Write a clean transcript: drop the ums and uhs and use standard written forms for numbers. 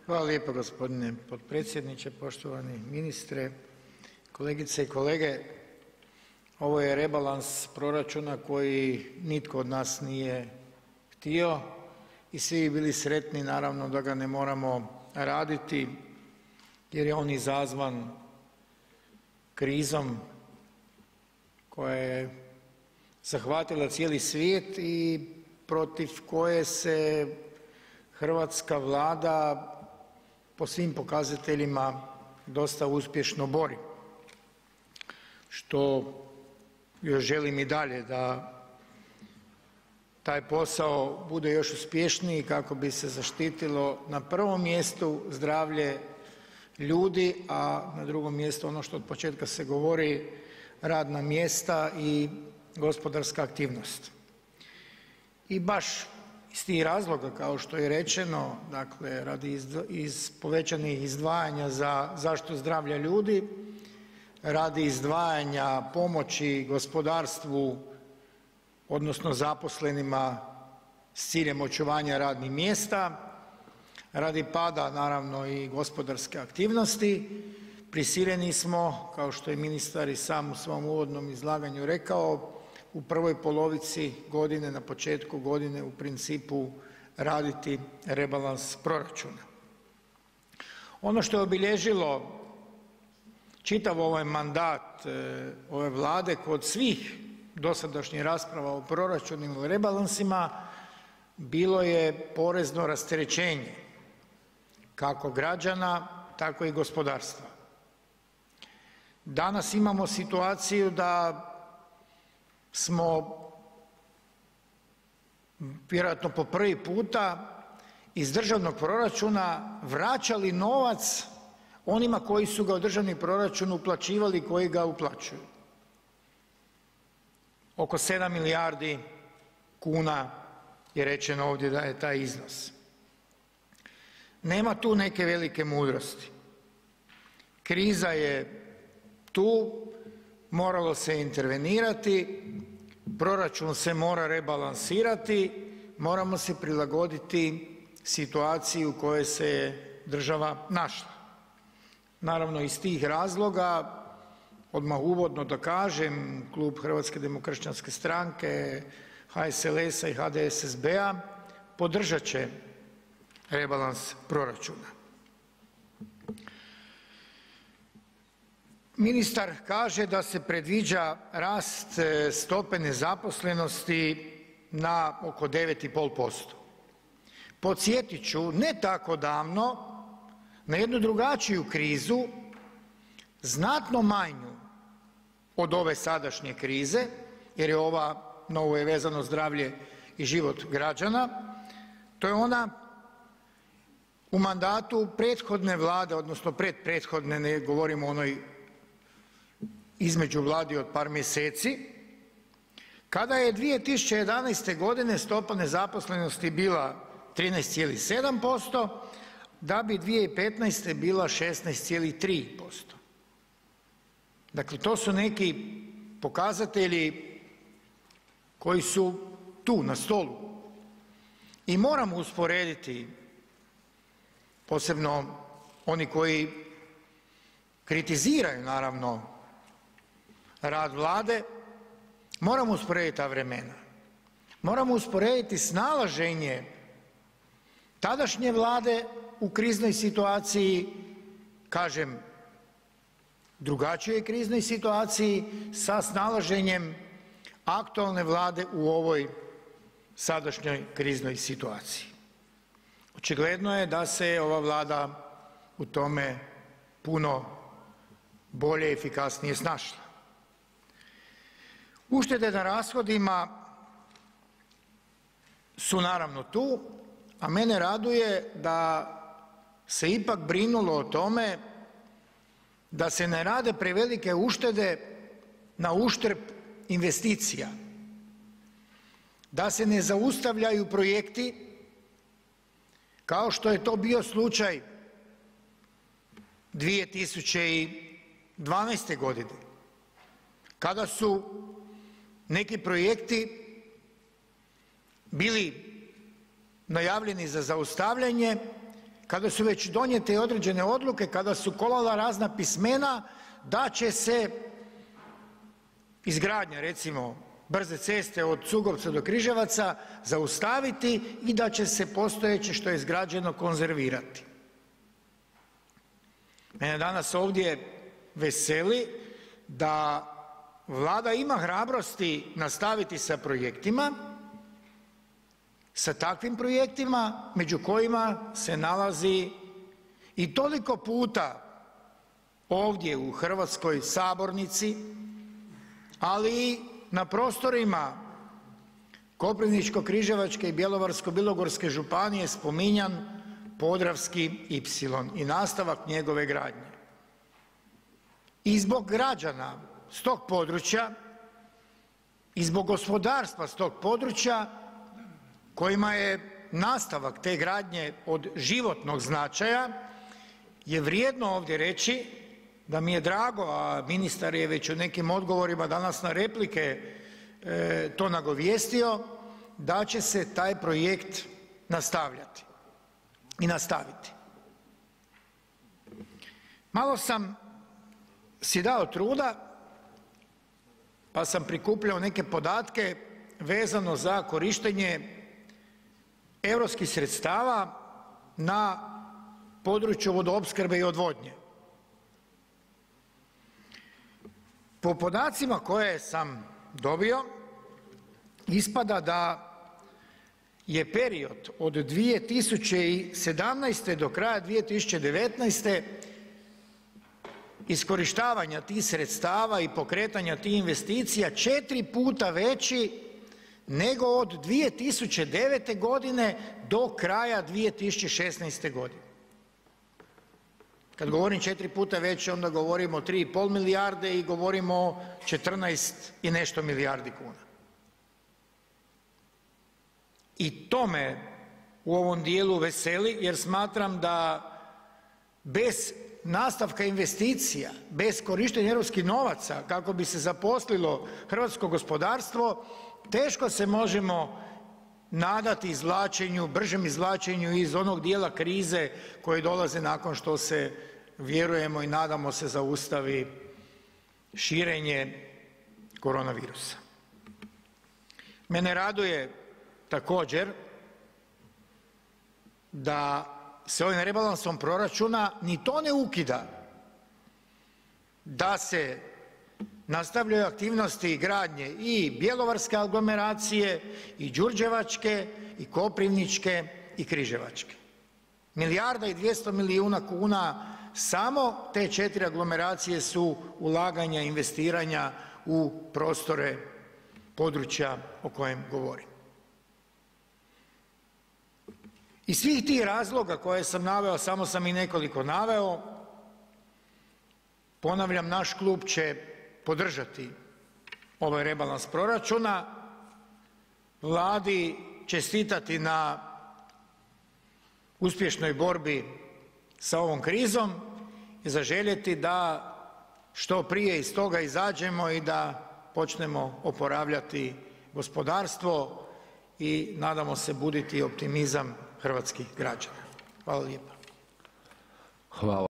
Hvala lijepo gospodine potpredsjedniče, poštovani ministre, kolegice i kolege. Ovo je rebalans proračuna koji nitko od nas nije htio i svi bi bili sretni naravno da ga ne moramo raditi jer je on izazvan krizom koja je zahvatila cijeli svijet i protiv koje se hrvatska Vlada po svim pokazateljima dosta uspješno bori, što još želim i dalje da taj posao bude još uspješniji kako bi se zaštitilo na prvom mjestu zdravlje ljudi, a na drugom mjestu ono što od početka se govori, radna mjesta i gospodarska aktivnost. I baš iz tih razloga kao što je rečeno, dakle radi povećanih izdvajanja za zaštitu zdravlja ljudi, radi izdvajanja pomoći gospodarstvu odnosno zaposlenima s ciljem očuvanja radnih mjesta, radi pada naravno i gospodarske aktivnosti, prisiljeni smo, kao što je ministar i sam u svom uvodnom izlaganju rekao, u prvoj polovici godine, na početku godine u principu raditi rebalans proračuna. Ono što je obilježilo čitav ovaj mandat ove Vlade kod svih dosadašnjih rasprava o proračunima i rebalansima bilo je porezno rasterećenje kako građana tako i gospodarstva. Danas imamo situaciju da smo vjerojatno po prvi puta iz državnog proračuna vraćali novac onima koji su ga u državni proračun uplaćivali, koji ga uplaćuju. Oko 7 milijardi kuna je rečeno ovdje da je taj iznos. Nema tu neke velike mudrosti. Kriza je tu, moralo se intervenirati, proračun se mora rebalansirati, moramo se prilagoditi situaciji u kojoj se je država našla. Naravno iz tih razloga, odmah uvodno da kažem, Klub Hrvatske demokršćanske stranke, HSLS-a i HDSSB-a podržat će rebalans proračuna. Ministar kaže da se predviđa rast stope nezaposlenosti na oko 9,5%. Podsjetit ću, ne tako davno, na jednu drugačiju krizu, znatno manju od ove sadašnje krize, jer je ova, na ovo je vezano zdravlje i život građana, to je ona u mandatu prethodne Vlade, odnosno prethodne, ne govorimo o onoj između Vladi od par mjeseci, kada je 2011. godine stopa nezaposlenosti bila 13,7%, da bi 2015. bila 16,3%. Dakle, to su neki pokazatelji koji su tu na stolu i moramo usporediti, posebno oni koji kritiziraju naravno rad Vlade, moramo usporediti ta vremena. Moramo usporediti snalaženje tadašnje Vlade u kriznoj situaciji, kažem drugačijoj kriznoj situaciji, sa snalaženjem aktualne Vlade u ovoj sadašnjoj kriznoj situaciji. Očigledno je da se ova Vlada u tome puno bolje i efikasnije snašla. Uštede na rashodima su naravno tu, a mene raduje da se ipak brinulo o tome da se ne rade prevelike uštede na uštrb investicija, da se ne zaustavljaju projekti kao što je to bio slučaj 2012. godine kada su neki projekti bili najavljeni za zaustavljanje kada su već donijete određene odluke, kada su kolala razna pismena da će se izgradnja recimo brze ceste od Cugovca do Križevaca zaustaviti i da će se postojeće što je izgrađeno konzervirati. Mene danas ovdje veseli da Vlada ima hrabrosti nastaviti sa projektima, sa takvim projektima među kojima se nalazi i toliko puta ovdje u hrvatskoj sabornici, ali i na prostorima Koprivničko-križevačke i Bjelovarsko-bilogorske županije spominjan Podravski ipsilon i nastavak njegove gradnje. I zbog građana s tog područja i zbog gospodarstva s tog područja kojima je nastavak te gradnje od životnog značaja je vrijedno ovdje reći da mi je drago, a ministar je već u nekim odgovorima danas na replike to nagovijestio, da će se taj projekt nastavljati i nastaviti. Malo sam si dao truda pa sam prikupljao neke podatke vezano za korištenje europskih sredstava na području vodoopskrbe i odvodnje. Po podacima koje sam dobio ispada da je period od 2017. do kraja 2019. iskorištavanja tih sredstava i pokretanja tih investicija 4 puta veći nego od 2009. godine do kraja 2016. godine. Kad govorim 4 puta veći onda govorimo o 3,5 milijarde i govorimo o 14 i nešto milijardi kuna. I to me u ovom dijelu veseli jer smatram da bez nastavka investicija, bez korištenja europskih novaca kako bi se zaposlilo hrvatsko gospodarstvo, teško se možemo nadati izvlačenju, bržem izvlačenju iz onog dijela krize koje dolaze nakon što se, vjerujemo i nadamo se, zaustavi širenje koronavirusa. Mene raduje također da se ovim rebalansom proračuna ni to ne ukida, da se nastavljaju aktivnosti gradnje i bjelovarske aglomeracije i đurđevačke i koprivničke i križevačke. 1,2 milijarde kuna samo te 4 aglomeracije su ulaganja, investiranja u prostore područja o kojem govorim. Iz svih tih razloga koje sam naveo, samo sam i nekoliko naveo, ponavljam, naš klub će podržati ovaj rebalans proračuna, Vladi čestitati na uspješnoj borbi sa ovom krizom i zaželjeti da što prije iz toga izađemo i da počnemo oporavljati gospodarstvo i nadamo se buditi optimizam hrvatskih građana. Hvala lijepa. Hvala.